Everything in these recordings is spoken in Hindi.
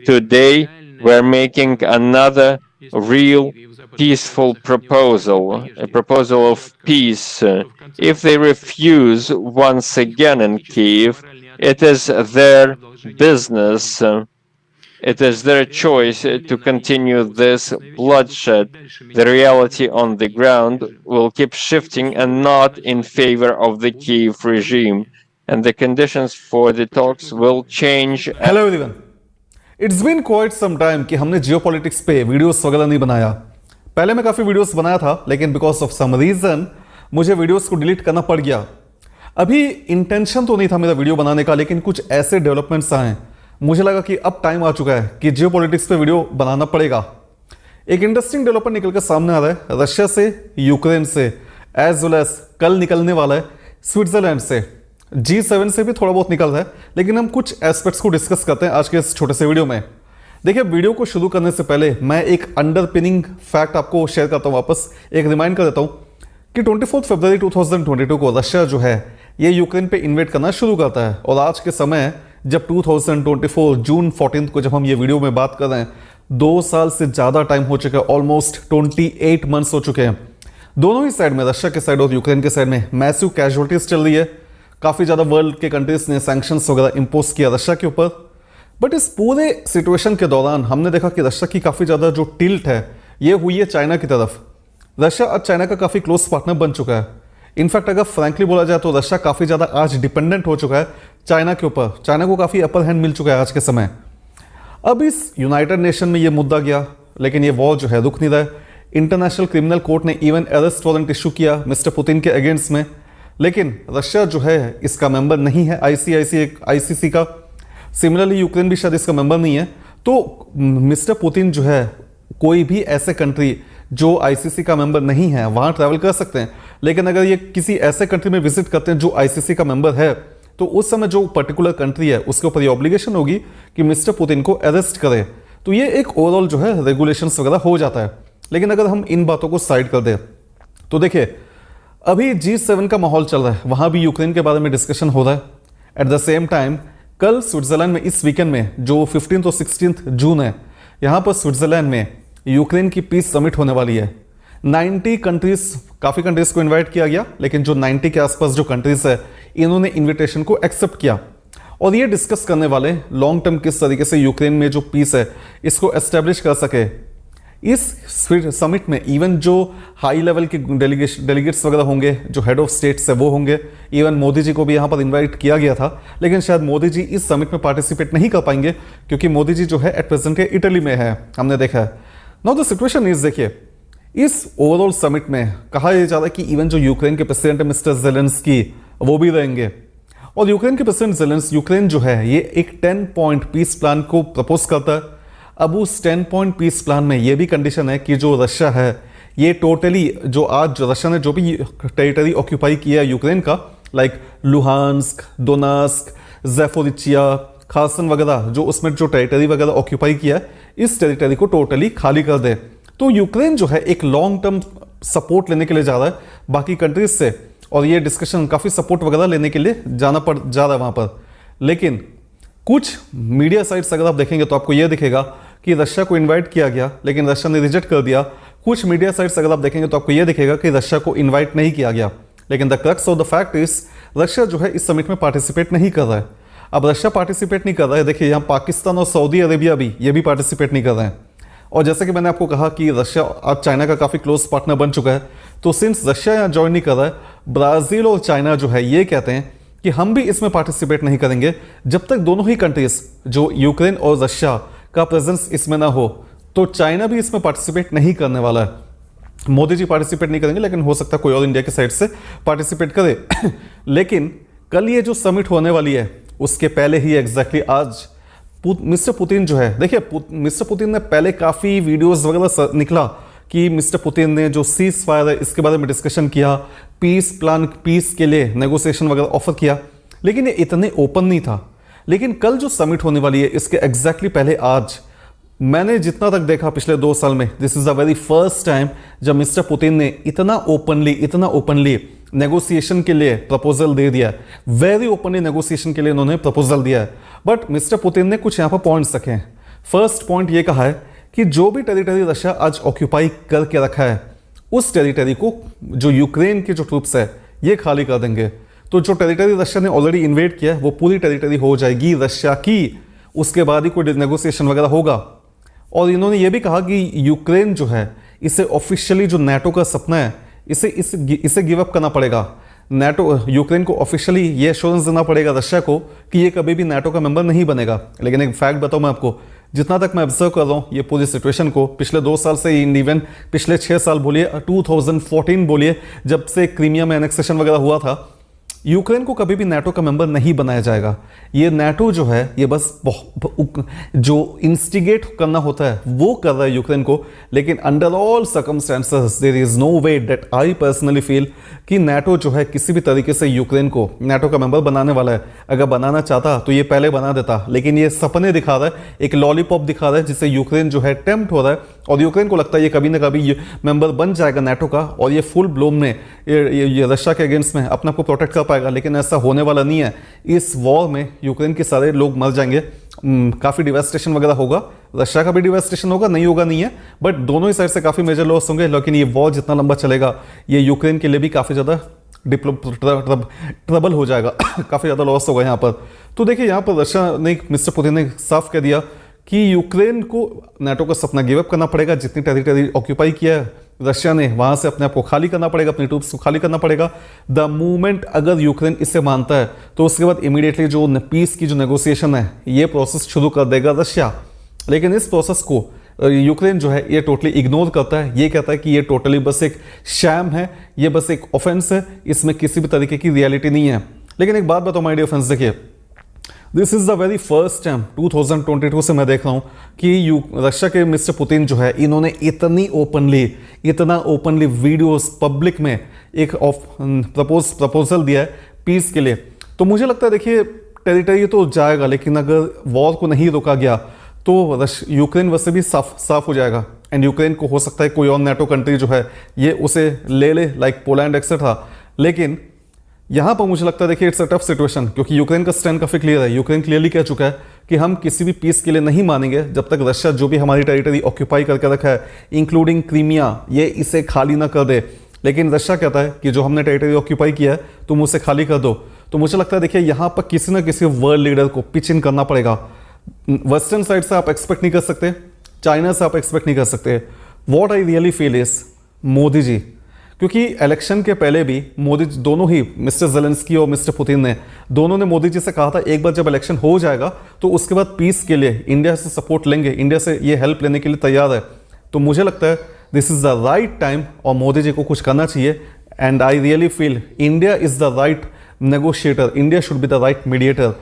Today, we're making another real peaceful proposal, a proposal of peace. If they refuse once again in Kiev, it is their business. It is their choice to continue this bloodshed. The reality on the ground will keep shifting and not in favor of the Kiev regime, and the conditions for the talks will change. Hello everyone, it's been quite some time कि हमने जियोपॉलिटिक्स पे वीडियोस वगैरह नहीं बनाया। पहले मैं काफ़ी वीडियोस बनाया था, लेकिन बिकॉज ऑफ सम रीज़न मुझे वीडियोस को डिलीट करना पड़ गया। अभी इंटेंशन तो नहीं था मेरा वीडियो बनाने का, लेकिन कुछ ऐसे डेवलपमेंट्स आए, मुझे लगा कि अब टाइम आ चुका है कि जियोपॉलिटिक्स पे वीडियो बनाना पड़ेगा। एक इंटरेस्टिंग डेवलपमेंट निकल कर सामने आ रहा है रशिया से, यूक्रेन से, एज वेल एज कल निकलने वाला है स्विट्जरलैंड से, G7 से भी थोड़ा बहुत निकल रहा है। लेकिन हम कुछ एस्पेक्ट्स को डिस्कस करते हैं आज के इस छोटे से वीडियो में। देखिए, वीडियो को शुरू करने से पहले मैं एक अंडरपिनिंग फैक्ट आपको शेयर करता हूं, वापस एक रिमाइंड कर देता हूं कि 24 फरवरी 2022 को रशिया जो है ये यूक्रेन पे इन्वेड करना शुरू करता है। और आज के समय जब 2024 जून 14 को जब हम ये वीडियो में बात कर रहे हैं, 2 साल से ज़्यादा टाइम हो चुका है, ऑलमोस्ट 28 मंथ्स हो चुके हैं। दोनों ही साइड में, रशिया के साइड और यूक्रेन के साइड में मैसिव कैजुअलिटीज चल रही है। काफ़ी ज़्यादा वर्ल्ड के कंट्रीज ने सैंक्शंस वगैरह इंपोज किया रशिया के ऊपर। बट इस पूरे सिचुएशन के दौरान हमने देखा कि रशिया की काफ़ी ज़्यादा जो टिल्ट है ये हुई है चाइना की तरफ। रशिया आज चाइना का काफ़ी क्लोज पार्टनर बन चुका है। इनफैक्ट अगर फ्रैंकली बोला जाए तो रशिया काफ़ी ज़्यादा आज डिपेंडेंट हो चुका है चाइना के ऊपर। चाइना को काफ़ी अपर हैंड मिल चुका है आज के समय। अब इस यूनाइटेड नेशन में ये मुद्दा गया, लेकिन ये वॉर जो है रुक नहीं रहा है। इंटरनेशनल क्रिमिनल कोर्ट ने इवन अरेस्ट वारंट इशू किया मिस्टर पुतिन के अगेंस्ट में, लेकिन रशिया जो है इसका मेंबर नहीं है आईसीसी का। सिमिलरली यूक्रेन भी शायद इसका मेंबर नहीं है। तो मिस्टर पुतिन जो है कोई भी ऐसे कंट्री जो आईसीसी का मेंबर नहीं है वहाँ ट्रैवल कर सकते हैं, लेकिन अगर ये किसी ऐसे कंट्री में विजिट करते हैं जो आईसीसी का मेंबर है, तो उस समय जो पर्टिकुलर कंट्री है उसके ऊपर ये ऑब्लिगेशन होगी कि मिस्टर पुतिन को अरेस्ट करे। तो ये एक ओवरऑल जो है रेगुलेशंस वगैरह हो जाता है। लेकिन अगर हम इन बातों को साइड कर दें तो देखिए, अभी G7 का माहौल चल रहा है, वहाँ भी यूक्रेन के बारे में डिस्कशन हो रहा है। एट द सेम टाइम कल स्विट्जरलैंड में इस वीकेंड में जो 15 और 16 जून है, यहाँ पर स्विट्जरलैंड में यूक्रेन की पीस समिट होने वाली है। 90 कंट्रीज, काफ़ी कंट्रीज को इनवाइट किया गया, लेकिन जो 90 के आसपास जो कंट्रीज है इन्होंने इन्विटेशन को एक्सेप्ट किया और ये डिस्कस करने वाले लॉन्ग टर्म किस तरीके से यूक्रेन में जो पीस है इसको एस्टेब्लिश कर सके। इस समिट में इवन जो हाई लेवल के डेलीगेट्स वगैरह होंगे, जो हेड ऑफ स्टेट्स है वो होंगे। इवन मोदी जी को भी यहाँ पर इनवाइट किया गया था, लेकिन शायद मोदी जी इस समिट में पार्टिसिपेट नहीं कर पाएंगे क्योंकि मोदी जी जो है एट प्रेजेंट इटली में है, हमने देखा है। नाउ द सिचुएशन इज, देखिए इस ओवरऑल समिट में कहा यह जा रहा है कि इवन जो यूक्रेन के प्रेसिडेंट है मिस्टर जेलेंस्की वो भी रहेंगे। और यूक्रेन के प्रेसिडेंट जेलेंस्की, यूक्रेन जो है ये एक 10 पॉइंट पीस प्लान को प्रपोज करता है। अब उस 10 पॉइंट पीस प्लान में ये भी कंडीशन है कि जो रशिया है ये टोटली जो आज रशिया ने जो भी टेरिटरी ऑक्यूपाई किया है यूक्रेन का, लाइक लुहांस्क, दोनेत्स्क, ज़ैपोरिज़िया, खार्सन वगैरह, जो उसमें जो टेरिटरी वगैरह ऑक्यूपाई किया है, इस टेरिटरी को टोटली खाली कर दे। तो यूक्रेन जो है एक लॉन्ग टर्म सपोर्ट लेने के लिए जा रहा है बाकी कंट्रीज से, और ये डिस्कशन काफ़ी सपोर्ट वगैरह लेने के लिए जा रहा है वहाँ पर। लेकिन कुछ मीडिया साइट्स अगर आप देखेंगे तो आपको यह दिखेगा कि रशिया को इनवाइट किया गया, लेकिन रशिया ने रिजेक्ट कर दिया। कुछ मीडिया साइट्स अगर आप देखेंगे तो आपको यह दिखेगा कि रशिया को इनवाइट नहीं किया गया। लेकिन the crux of the fact is Russia जो है इस समिट में पार्टिसिपेट नहीं कर रहा है। अब रशिया पार्टिसिपेट नहीं कर रहा है, देखिए यहाँ पाकिस्तान और सऊदी अरेबिया भी ये भी पार्टिसिपेट नहीं कर रहे हैं। और जैसे कि मैंने आपको कहा कि रशिया आज चाइना का काफ़ी क्लोज पार्टनर बन चुका है, तो सिंस रशिया यहाँ ज्वाइन नहीं कर रहा है, ब्राज़ील और चाइना जो है ये कहते हैं कि हम भी इसमें पार्टिसिपेट नहीं करेंगे जब तक दोनों ही कंट्रीज, जो यूक्रेन और रशिया का प्रेजेंस इसमें ना हो। तो चाइना भी इसमें पार्टिसिपेट नहीं करने वाला है। मोदी जी पार्टिसिपेट नहीं करेंगे, लेकिन हो सकता है कोई और इंडिया की साइड से पार्टिसिपेट करे। लेकिन कल ये जो समिट होने वाली है उसके पहले ही एग्जैक्टली आज मिस्टर पुतिन जो है, देखिए मिस्टर पुतिन ने पहले काफ़ी वीडियोस वगैरह निकला कि मिस्टर पुतिन ने जो सीज फायर है इसके बारे में डिस्कशन किया, पीस प्लान, पीस के लिए नेगोशिएशन वगैरह ऑफर किया, लेकिन ये इतने ओपन नहीं था। लेकिन कल जो समिट होने वाली है इसके एग्जैक्टली पहले आज, मैंने जितना तक देखा पिछले 2 साल में, this is the very first time जब मिस्टर पुतिन ने इतना ओपनली नेगोशिएशन के लिए प्रपोजल दे दिया। वेरी ओपनली नेगोशिएशन के लिए उन्होंने प्रपोजल दिया है। बट मिस्टर पुतिन ने कुछ यहाँ पर पॉइंट्स रखे हैं। फर्स्ट पॉइंट ये कहा है कि जो भी टेरिटरी रशिया आज ऑक्यूपाई करके रखा है उस टेरिटरी को जो यूक्रेन के जो ट्रूप्स है ये खाली कर देंगे। तो जो टेरिटरी रशिया ने ऑलरेडी इन्वेड किया है वो पूरी टेरिटरी हो जाएगी रशिया की, उसके बाद ही कोई नेगोशिएशन वगैरह होगा। और इन्होंने ये भी कहा कि यूक्रेन जो है इसे ऑफिशियली जो नाटो का सपना है इसे गिव अप करना पड़ेगा। नाटो यूक्रेन को ऑफिशियली ये एश्योरेंस देना पड़ेगा रशिया को कि ये कभी भी नाटो का मेंबर नहीं बनेगा। लेकिन एक फैक्ट बताऊं मैं आपको, जितना तक मैं ऑब्जर्व कर रहा हूँ ये पूरी सिचुएशन को पिछले 2 साल से, इवन पिछले 6 साल बोलिए, 2014 बोलिए, जब से क्रीमिया में एनेक्सेशन वगैरह हुआ था, यूक्रेन को कभी भी नाटो का मेंबर नहीं बनाया जाएगा। ये नाटो जो है ये बस जो इंस्टिगेट करना होता है वो कर रहा है यूक्रेन को। लेकिन under all circumstances there is no way that I personally feel कि नाटो जो है किसी भी तरीके से यूक्रेन को नाटो का मेंबर बनाने वाला है। अगर बनाना चाहता तो ये पहले बना देता, लेकिन ये सपने दिखा रहा है, एक लॉलीपॉप दिखा रहा है जिससे यूक्रेन जो है टेम्प्ट हो रहा है और यूक्रेन को लगता है ये कभी ना कभी मेंबर बन जाएगा नाटो का और ये फुल ब्लोम में ये रशिया के अगेंस्ट में अपने आप को प्रोटेक्ट कर पाएगा। लेकिन ऐसा होने वाला नहीं है। इस वॉर में यूक्रेन के सारे लोग मर जाएंगे, काफ़ी डिवेस्टेशन वगैरह होगा, रशिया का भी डिवेस्टेशन होगा, नहीं होगा नहीं है, बट दोनों ही साइड से काफ़ी मेजर लॉस होंगे। लेकिन ये वॉर जितना लंबा चलेगा ये यूक्रेन के लिए भी काफ़ी ज़्यादा ट्रबल हो जाएगा, काफ़ी ज़्यादा लॉस होगा यहाँ पर। तो देखिए यहाँ पर रशिया ने, मिस्टर पुतिन ने साफ कह दिया कि यूक्रेन को नाटो का सपना गिव अप करना पड़ेगा। जितनी टेरिटरी ऑक्यूपाई किया है रशिया ने वहां से अपने आप को खाली करना पड़ेगा, अपनी ट्रूप्स को खाली करना पड़ेगा। द मूवमेंट अगर यूक्रेन इसे मानता है तो उसके बाद इमीडिएटली जो पीस की जो नेगोशिएशन है ये प्रोसेस शुरू कर देगा रशिया। लेकिन इस प्रोसेस को यूक्रेन जो है ये टोटली इग्नोर करता है। ये कहता है कि ये टोटली बस एक शैम है, ये बस एक ऑफेंस है, इसमें किसी भी तरीके की रियलिटी नहीं है। लेकिन एक बात बताओ माय डियर फ्रेंड्स, देखिए this is the very first time 2022 से मैं देख रहा हूं कि रशिया के मिस्टर पुतिन जो है इन्होंने इतना ओपनली वीडियोस पब्लिक में एक प्रपोजल दिया है पीस के लिए। तो मुझे लगता है देखिए टेरिटरी तो जाएगा, लेकिन अगर वॉर को नहीं रोका गया तो यूक्रेन वैसे भी साफ हो जाएगा एंड यूक्रेन को हो सकता है कोई और नाटो कंट्री जो है ये उसे ले ले, लाइक पोलैंड एक्सेट्रा। लेकिन यहां पर मुझे लगता है देखिए इट्स अ टफ सिचुएशन, क्योंकि यूक्रेन का स्टैंड काफी क्लियर है। यूक्रेन क्लियरली कह चुका है कि हम किसी भी पीस के लिए नहीं मानेंगे जब तक रशिया जो भी हमारी टेरिटरी ऑक्यूपाई करके रखा है इंक्लूडिंग क्रीमिया ये इसे खाली ना कर दे। लेकिन रशिया कहता है कि जो हमने टेरिटरी ऑक्यूपाई किया है तुम उसे खाली कर दो। तो मुझे लगता है देखिए यहाँ पर किसी ना किसी वर्ल्ड लीडर को पिच इन करना पड़ेगा। वेस्टर्न साइड से आप एक्सपेक्ट नहीं कर सकते, चाइना से आप एक्सपेक्ट नहीं कर सकते। What I really feel is Modi ji, क्योंकि इलेक्शन के पहले भी मोदी दोनों ही, मिस्टर जेलेंस्की और मिस्टर पुतिन ने दोनों ने मोदी जी से कहा था एक बार जब इलेक्शन हो जाएगा तो उसके बाद पीस के लिए इंडिया से सपोर्ट लेंगे, इंडिया से ये हेल्प लेने के लिए तैयार है। तो मुझे लगता है this is the right time और मोदी जी को कुछ करना चाहिए। And I really feel India is the right negotiator, India should be the right mediator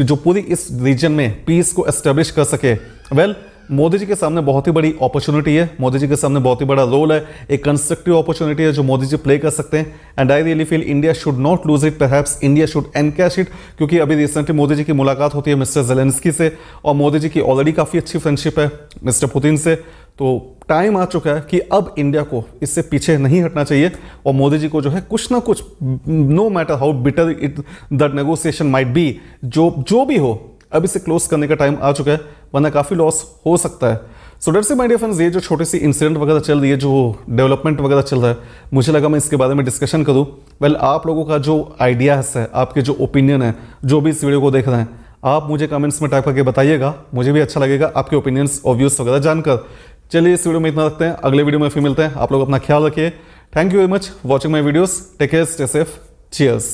जो पूरी इस रीजन में पीस को एस्टेब्लिश कर सके। वेल मोदी जी के सामने बहुत ही बड़ी अपॉर्चुनिटी है, मोदी जी के सामने बहुत ही बड़ा रोल है, एक कंस्ट्रक्टिव अपॉर्चुनिटी है जो मोदी जी प्ले कर सकते हैं। And I really feel India should not lose it, perhaps India should encash it, क्योंकि अभी रिसेंटली मोदी जी की मुलाकात होती है मिस्टर जेलेंस्की से और मोदी जी की ऑलरेडी काफ़ी अच्छी फ्रेंडशिप है मिस्टर पुतिन से। तो टाइम आ चुका है कि अब इंडिया को इससे पीछे नहीं हटना चाहिए और मोदी जी को जो है कुछ ना कुछ, no matter how bitter it the negotiation might be, जो भी हो अब इसे क्लोज करने का टाइम आ चुका है, वरना काफ़ी लॉस हो सकता है। So that's it my dear friends, ये जो छोटी सी इंसिडेंट वगैरह चल रही है, जो डेवलपमेंट वगैरह चल रहा है, मुझे लगा मैं इसके बारे में डिस्कशन करूं। वेल आप लोगों का जो आइडियाज़ है, आपके जो ओपिनियन है, जो भी इस वीडियो को देख रहे हैं, आप मुझे कमेंट्स में टाइप करके बताइएगा, मुझे भी अच्छा लगेगा आपके ओपिनियंस और व्यूज़ वगैरह जानकर। चलिए इस वीडियो में इतना रखते हैं, अगले वीडियो में फिर मिलते हैं। आप लोग अपना ख्याल रखिए। Thank you very much watching my videos, take care, stay safe, cheers.